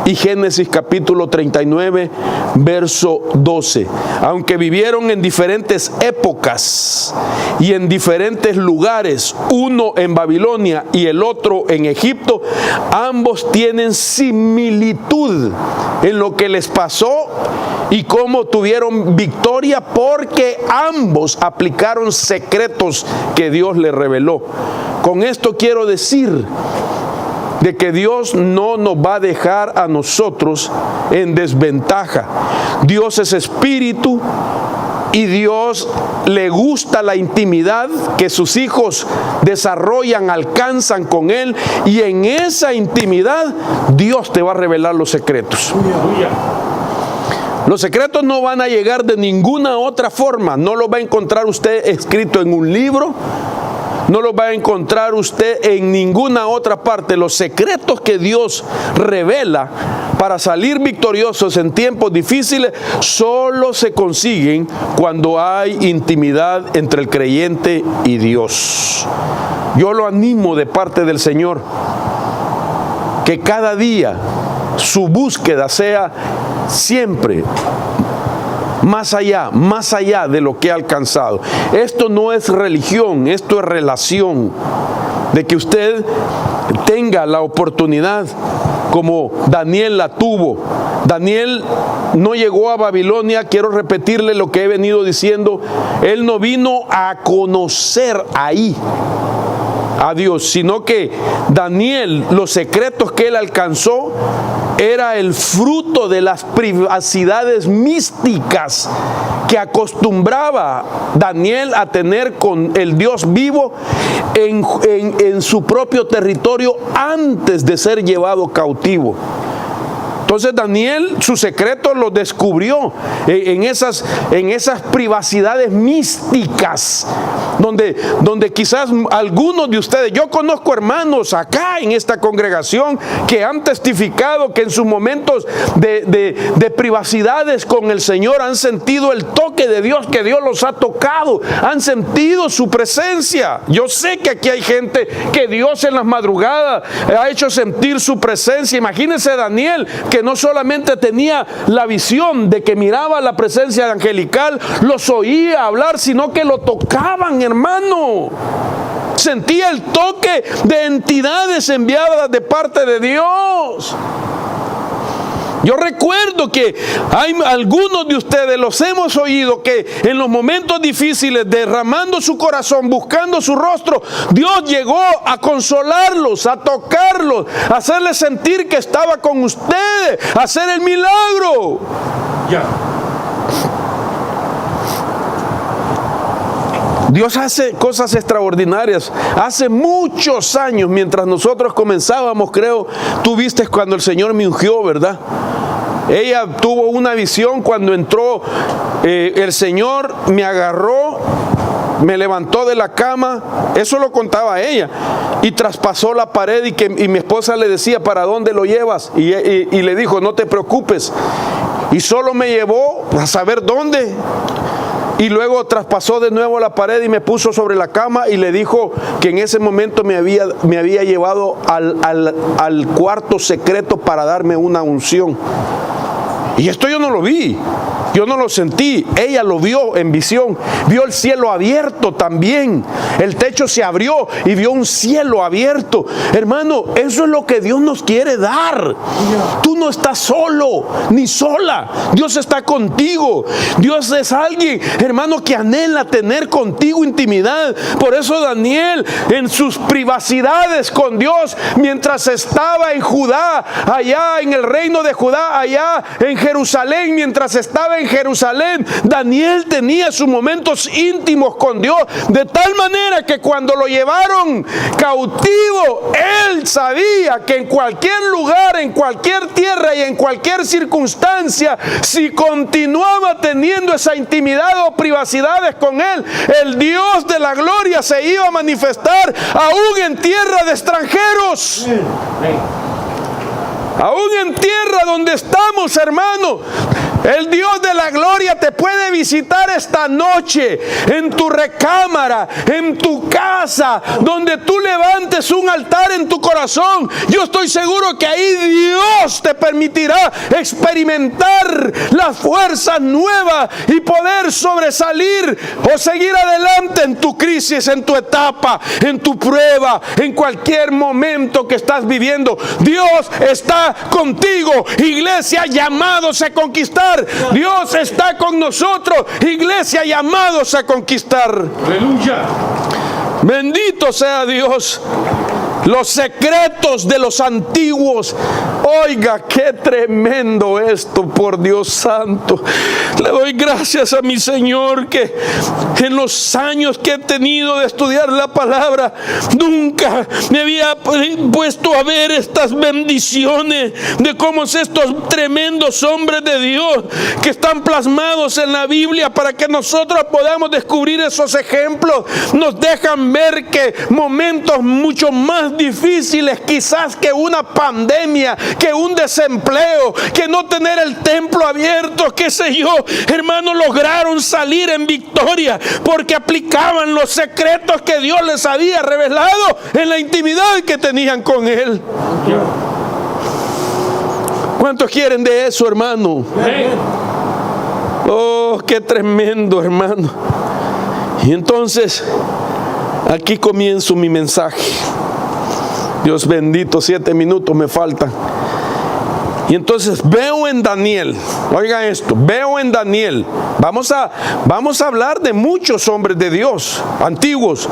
y Génesis capítulo 39, verso 12. Aunque vivieron en diferentes épocas y en diferentes lugares, uno en Babilonia y el otro en Egipto, ambos tienen similitud en lo que les pasó y cómo tuvieron victoria, porque ambos aplicaron secretos que Dios les reveló. Con esto quiero decir de que Dios no nos va a dejar a nosotros en desventaja. Dios es espíritu y Dios le gusta la intimidad que sus hijos desarrollan, alcanzan con Él, y en esa intimidad Dios te va a revelar los secretos. Los secretos no van a llegar de ninguna otra forma. No los va a encontrar usted escrito en un libro. No los va a encontrar usted en ninguna otra parte. Los secretos que Dios revela para salir victoriosos en tiempos difíciles solo se consiguen cuando hay intimidad entre el creyente y Dios. Yo lo animo de parte del Señor que cada día su búsqueda sea siempre más allá de lo que ha alcanzado. Esto no es religión, esto es relación. De que usted tenga la oportunidad como Daniel la tuvo. Daniel no llegó a Babilonia, quiero repetirle lo que he venido diciendo, él no vino a conocer ahí a Dios, sino que Daniel, los secretos que él alcanzó, era el fruto de las privacidades místicas que acostumbraba Daniel a tener con el Dios vivo en su propio territorio antes de ser llevado cautivo. Entonces Daniel sus secretos los descubrió en esas privacidades místicas, donde quizás algunos de ustedes, yo conozco hermanos acá en esta congregación que han testificado que en sus momentos de privacidades con el Señor han sentido el toque de Dios, que Dios los ha tocado, han sentido su presencia. Yo sé que aquí hay gente que Dios en las madrugadas ha hecho sentir su presencia. Imagínense Daniel, que no solamente tenía la visión de que miraba la presencia angelical, los oía hablar, sino que lo tocaban, hermano. Sentía el toque de entidades enviadas de parte de Dios. Yo recuerdo que hay algunos de ustedes, los hemos oído, que en los momentos difíciles, derramando su corazón, buscando su rostro, Dios llegó a consolarlos, a tocarlos, a hacerles sentir que estaba con ustedes, a hacer el milagro. Dios hace cosas extraordinarias. Hace muchos años, mientras nosotros comenzábamos, creo, tú viste cuando el Señor me ungió, ¿verdad? Ella tuvo una visión cuando entró, el Señor me agarró, me levantó de la cama, eso lo contaba ella, y traspasó la pared y mi esposa le decía, ¿para dónde lo llevas? Y le dijo, no te preocupes. Y solo me llevó a saber dónde. Y luego traspasó de nuevo la pared y me puso sobre la cama y le dijo que en ese momento me había llevado al cuarto secreto para darme una unción. Y esto yo no lo vi, yo no lo sentí, ella lo vio en visión, vio el cielo abierto también, el techo se abrió y vio un cielo abierto. Hermano, eso es lo que Dios nos quiere dar. Tú no estás solo, ni sola, Dios está contigo. Dios es alguien, hermano, que anhela tener contigo intimidad. Por eso Daniel, en sus privacidades con Dios, mientras estaba en Judá, allá en el reino de Judá, allá en Jerusalén, mientras estaba en Jerusalén, Daniel tenía sus momentos íntimos con Dios, de tal manera que cuando lo llevaron cautivo, él sabía que en cualquier lugar, en cualquier tierra y en cualquier circunstancia, si continuaba teniendo esa intimidad o privacidades con él, el Dios de la gloria se iba a manifestar aún en tierra de extranjeros. Aún en tierra donde estamos, hermano, el Dios de la gloria te puede visitar esta noche en tu recámara, en tu casa, donde tú levantes un altar en tu corazón. Yo estoy seguro que ahí Dios te permitirá experimentar las fuerzas nuevas y poder sobresalir o seguir adelante en tu crisis, en tu etapa, en tu prueba, en cualquier momento que estás viviendo. Dios está contigo, iglesia, llamados a conquistar. Dios está con nosotros, iglesia, llamados a conquistar. Aleluya. Bendito sea Dios. Los secretos de los antiguos. Oiga, qué tremendo esto, por Dios santo. Le doy gracias a mi Señor que en los años que he tenido de estudiar la palabra, nunca me había puesto a ver estas bendiciones de cómo estos tremendos hombres de Dios que están plasmados en la Biblia, para que nosotros podamos descubrir esos ejemplos, nos dejan ver que momentos mucho más difíciles, quizás que una pandemia, que un desempleo, que no tener el templo abierto, qué sé yo, hermanos, lograron salir en victoria porque aplicaban los secretos que Dios les había revelado en la intimidad que tenían con Él. ¿Cuántos quieren de eso, hermano? Oh, qué tremendo, hermano. Y entonces aquí comienzo mi mensaje. Dios bendito, 7 minutos me faltan. Y entonces veo en Daniel, oiga esto, veo en Daniel, vamos a hablar de muchos hombres de Dios antiguos.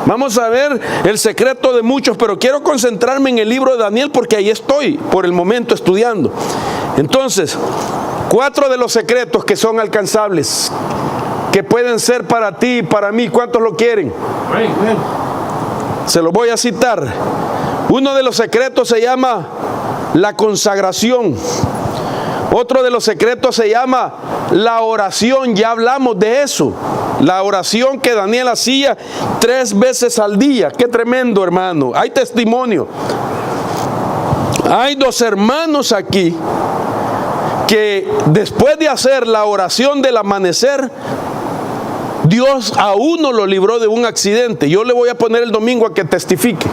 Vamos a ver el secreto de muchos, pero quiero concentrarme en el libro de Daniel porque ahí estoy por el momento estudiando. Entonces, 4 de los secretos que son alcanzables, que pueden ser para ti y para mí. ¿Cuántos lo quieren? Se los voy a citar. Uno de los secretos se llama la consagración. Otro de los secretos se llama la oración. Ya hablamos de eso. La oración que Daniel hacía 3 veces al día. Qué tremendo, hermano. Hay testimonio. Hay 2 hermanos aquí que después de hacer la oración del amanecer, Dios a uno lo libró de un accidente. Yo le voy a poner el domingo a que testifique.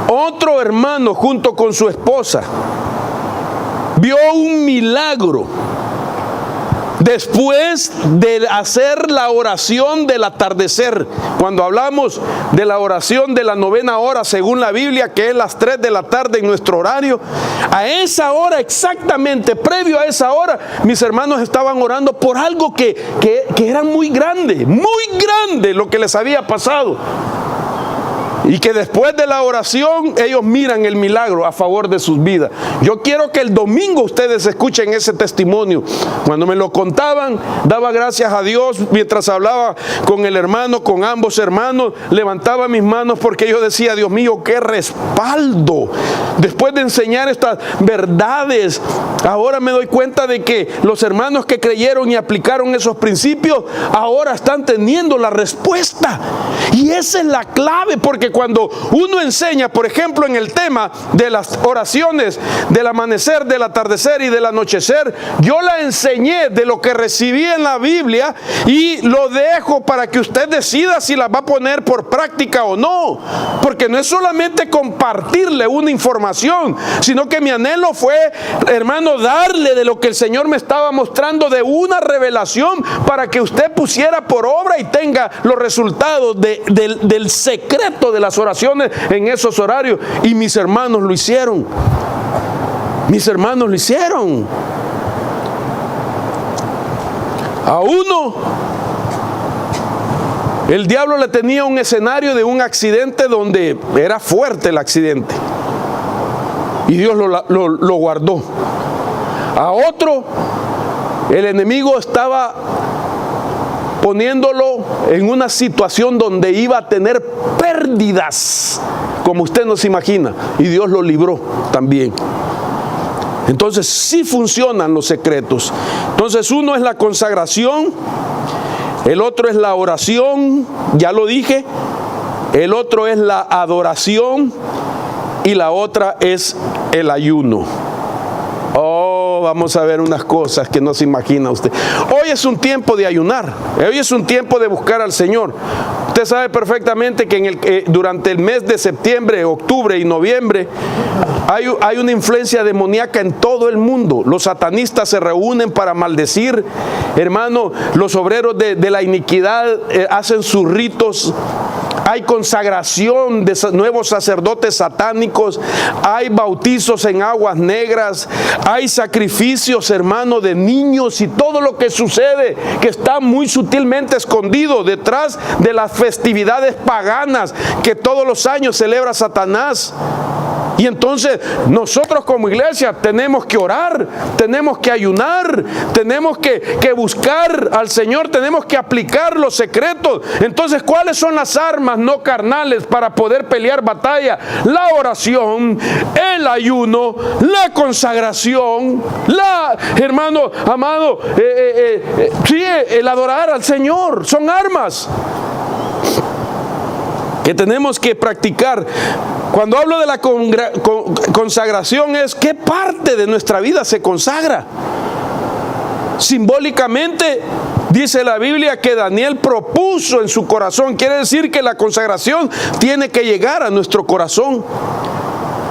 Otro hermano, junto con su esposa, vio un milagro Después de hacer la oración del atardecer, cuando hablamos de la oración de la 9ª hora según la Biblia, que es las 3 de la tarde en nuestro horario, a esa hora exactamente, previo a esa hora, mis hermanos estaban orando por algo que era muy grande lo que les había pasado. Y que después de la oración ellos miran el milagro a favor de sus vidas. Yo quiero que el domingo ustedes escuchen ese testimonio. Cuando me lo contaban, daba gracias a Dios mientras hablaba con el hermano, con ambos hermanos, levantaba mis manos porque yo decía, Dios mío, qué respaldo. Después de enseñar estas verdades, ahora me doy cuenta de que los hermanos que creyeron y aplicaron esos principios, ahora están teniendo la respuesta. Y esa es la clave, porque cuando uno enseña, por ejemplo, en el tema de las oraciones del amanecer, del atardecer y del anochecer, yo la enseñé de lo que recibí en la Biblia y lo dejo para que usted decida si la va a poner por práctica o no, porque no es solamente compartirle una información, sino que mi anhelo fue, hermano, darle de lo que el Señor me estaba mostrando, de una revelación para que usted pusiera por obra y tenga los resultados del secreto de las oraciones en esos horarios. Y mis hermanos lo hicieron. Mis hermanos lo hicieron. A uno, el diablo le tenía un escenario de un accidente donde era fuerte el accidente. Y Dios lo guardó. A otro, el enemigo estaba poniéndolo en una situación donde iba a tener pérdidas, como usted no se imagina, y Dios lo libró también. Entonces sí funcionan los secretos. Entonces uno es la consagración, el otro es la oración, ya lo dije, el otro es la adoración y la otra es el ayuno. Oh, vamos a ver unas cosas que no se imagina usted. Hoy es un tiempo de ayunar. Hoy es un tiempo de buscar al Señor. Usted sabe perfectamente que durante el mes de septiembre, octubre y noviembre hay una influencia demoníaca en todo el mundo. Los satanistas se reúnen para maldecir. Hermano, los obreros de la iniquidad hacen sus ritos. Hay consagración de nuevos sacerdotes satánicos, hay bautizos en aguas negras, hay sacrificios, hermano, de niños y todo lo que sucede que está muy sutilmente escondido detrás de las festividades paganas que todos los años celebra Satanás. Y entonces nosotros como iglesia tenemos que orar, tenemos que ayunar, tenemos que buscar al Señor, tenemos que aplicar los secretos. Entonces, ¿cuáles son las armas no carnales para poder pelear batalla? La oración, el ayuno, la consagración, hermano amado, el adorar al Señor. Son armas que tenemos que practicar. Cuando hablo de la consagración, es qué parte de nuestra vida se consagra. Simbólicamente dice la Biblia que Daniel propuso en su corazón. Quiere decir que la consagración tiene que llegar a nuestro corazón.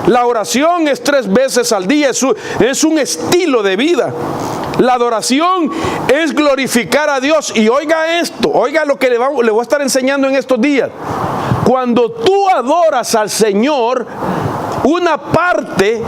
La oración es 3 veces al día, es un estilo de vida. La adoración es glorificar a Dios. Y oiga esto, oiga lo que le voy a estar enseñando en estos días. Cuando tú adoras al Señor, una parte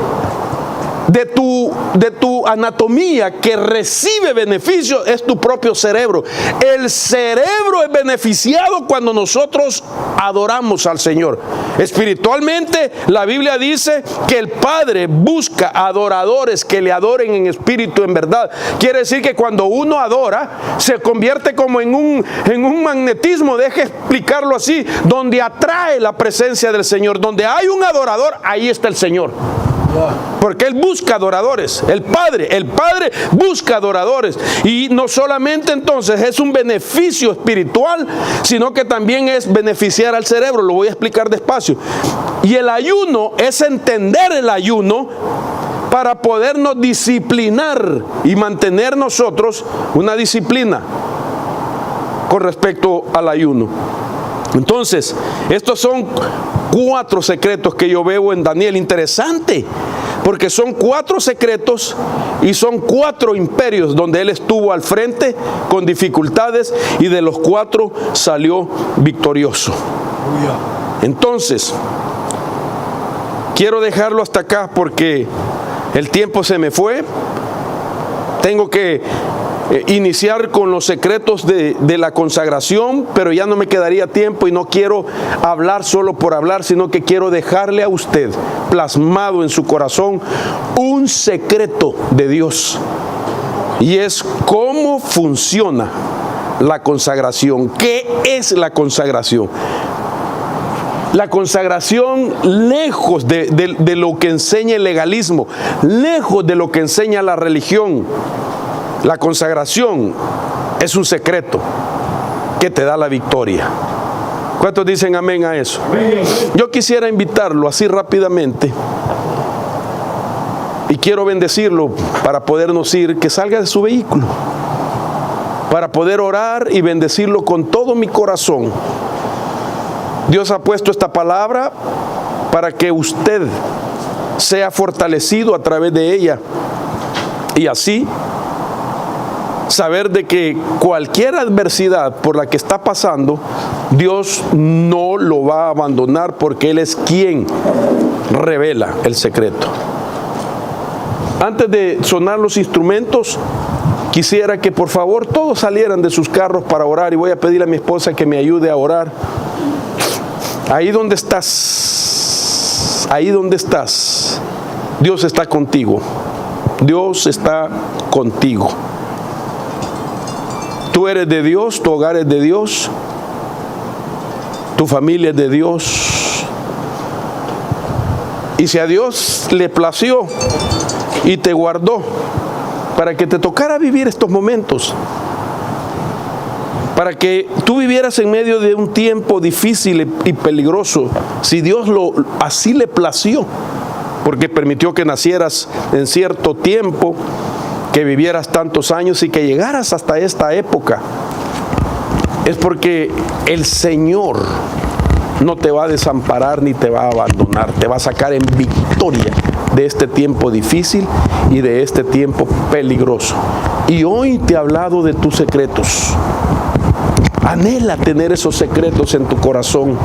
de tu anatomía que recibe beneficio es tu propio cerebro. El cerebro es beneficiado cuando nosotros adoramos al Señor. Espiritualmente, la Biblia dice que el Padre busca adoradores que le adoren en espíritu, en verdad. Quiere decir que cuando uno adora, se convierte como en un magnetismo, deje explicarlo así, donde atrae la presencia del Señor. Donde hay un adorador, ahí está el Señor. Porque Él busca adoradores. El Padre busca adoradores. Y no solamente entonces es un beneficio espiritual, sino que también es beneficiar al cerebro. Lo voy a explicar despacio. Y el ayuno es entender el ayuno para podernos disciplinar y mantener nosotros una disciplina con respecto al ayuno. Entonces, estos son 4 secretos que yo veo en Daniel. Interesante. porque son 4 secretos y son 4 imperios donde él estuvo al frente con dificultades y de los 4 salió victorioso. Entonces, quiero dejarlo hasta acá porque el tiempo se me fue. Tengo que iniciar con los secretos de la consagración, pero ya no me quedaría tiempo y no quiero hablar solo por hablar, sino que quiero dejarle a usted plasmado en su corazón un secreto de Dios, y es cómo funciona la consagración. ¿Qué es la consagración? La consagración, lejos de lo que enseña el legalismo, lejos de lo que enseña la religión, la consagración es un secreto que te da la victoria. ¿Cuántos dicen amén a eso? Yo quisiera invitarlo así rápidamente, y quiero bendecirlo para podernos ir, que salga de su vehículo, para poder orar y bendecirlo con todo mi corazón. Dios ha puesto esta palabra para que usted sea fortalecido a través de ella, y así saber de que cualquier adversidad por la que está pasando, Dios no lo va a abandonar, porque Él es quien revela el secreto. Antes de sonar los instrumentos, quisiera que por favor todos salieran de sus carros para orar, y voy a pedir a mi esposa que me ayude a orar. Ahí donde estás, Dios está contigo. Dios está contigo. Tú eres de Dios, tu hogar es de Dios, tu familia es de Dios. Y si a Dios le plació y te guardó para que te tocara vivir estos momentos, para que tú vivieras en medio de un tiempo difícil y peligroso, si Dios así le plació, porque permitió que nacieras en cierto tiempo, que vivieras tantos años y que llegaras hasta esta época, es porque el Señor no te va a desamparar ni te va a abandonar, te va a sacar en victoria de este tiempo difícil y de este tiempo peligroso. Y hoy te he hablado de tus secretos. Anhela tener esos secretos en tu corazón.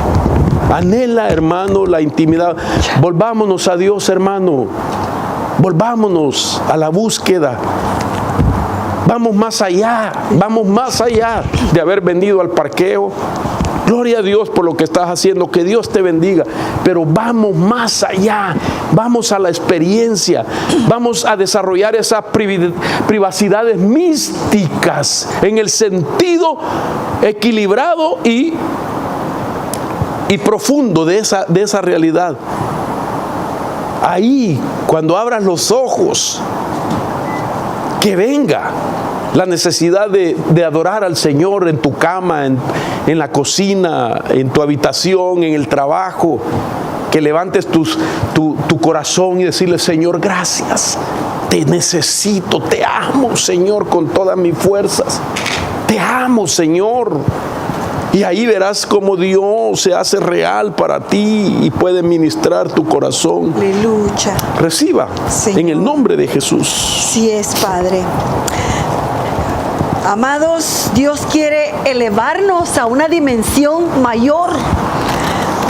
Anhela, hermano, la intimidad. Volvámonos a Dios, hermano. Volvámonos a la búsqueda. Vamos más allá de haber venido al parqueo. Gloria a Dios por lo que estás haciendo, que Dios te bendiga, pero vamos más allá, vamos a la experiencia, vamos a desarrollar esas privacidades místicas en el sentido equilibrado y profundo de esa realidad. Ahí, cuando abras los ojos, que venga la necesidad de adorar al Señor en tu cama, en la cocina, en tu habitación, en el trabajo, que levantes tu corazón y decirle: Señor, gracias, te necesito, te amo, Señor, con todas mis fuerzas, te amo, Señor. Y ahí verás cómo Dios se hace real para ti y puede ministrar tu corazón. Aleluya. Reciba, Señor, en el nombre de Jesús. Sí es, Padre. Amados, Dios quiere elevarnos a una dimensión mayor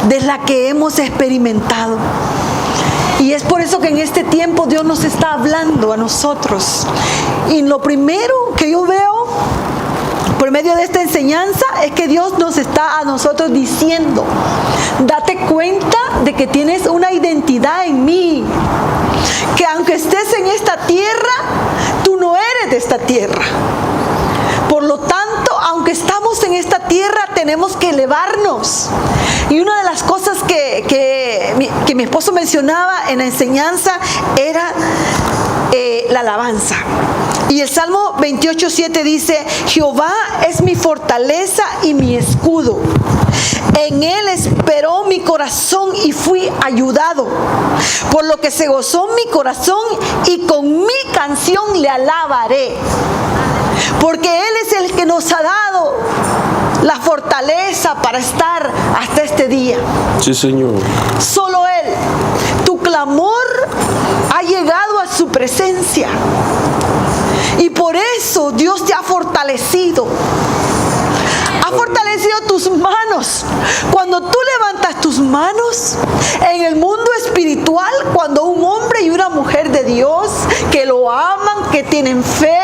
de la que hemos experimentado. Y es por eso que en este tiempo Dios nos está hablando a nosotros. Y lo primero que yo veo por medio de esta enseñanza es que Dios nos está a nosotros diciendo: date cuenta de que tienes una identidad en mí, que aunque estés en esta tierra, tú no eres de esta tierra. Por lo tanto, aunque estamos en esta tierra, tenemos que elevarnos. Y una de las cosas que mi esposo mencionaba en la enseñanza era la alabanza. Y el Salmo 28:7 dice: Jehová es mi fortaleza y mi escudo. En él esperó mi corazón y fui ayudado. Por lo que se gozó mi corazón y con mi canción le alabaré. Porque Él es el que nos ha dado la fortaleza para estar hasta este día. Sí, Señor. Solo Él. Tu clamor ha llegado a su presencia. Y por eso Dios te ha fortalecido. Ha fortalecido tus manos. Cuando tú levantas tus manos en el mundo espiritual, cuando un hombre y una mujer de Dios que lo aman, que tienen fe,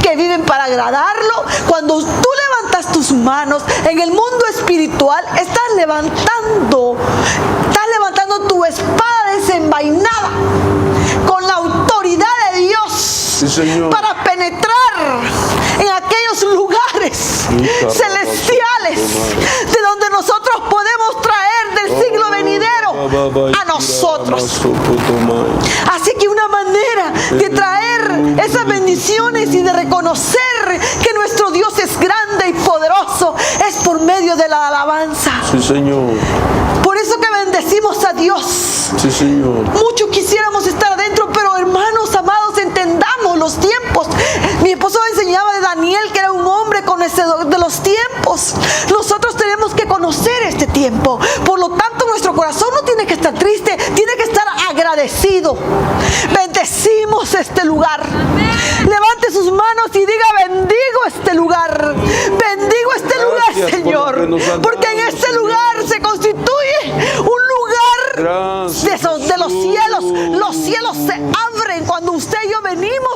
que viven para agradarlo, cuando tú levantas tus manos en el mundo espiritual, estás levantando tu espada desenvainada con la autoridad de Dios, Sí, Señor. para penetrar en aquellos lugares celestiales de donde nosotros podemos traer del siglo venidero a nosotros. Así que una manera de traer esas bendiciones y de reconocer que nuestro Dios es grande y poderoso es por medio de la alabanza. Sí, Señor. Por eso que bendecimos a Dios. Sí, Señor. Muchos quisiéramos estar adentro, pero hermanos amados, entendamos los tiempos. Mi esposo enseñaba de Daniel, que era un hombre conocedor de los tiempos. Nosotros tenemos que conocer este tiempo. Por lo tanto, nuestro corazón no tiene que estar triste, tiene que estar agradecido. Bendecimos este lugar. Levante sus manos y diga: bendigo este lugar. Bendigo este lugar, Gracias por Señor. lo que nos has Porque en dado, este Señor. lugar se constituye un lugar Gracias, de los cielos. Jesús. Los cielos se abren cuando usted y yo venimos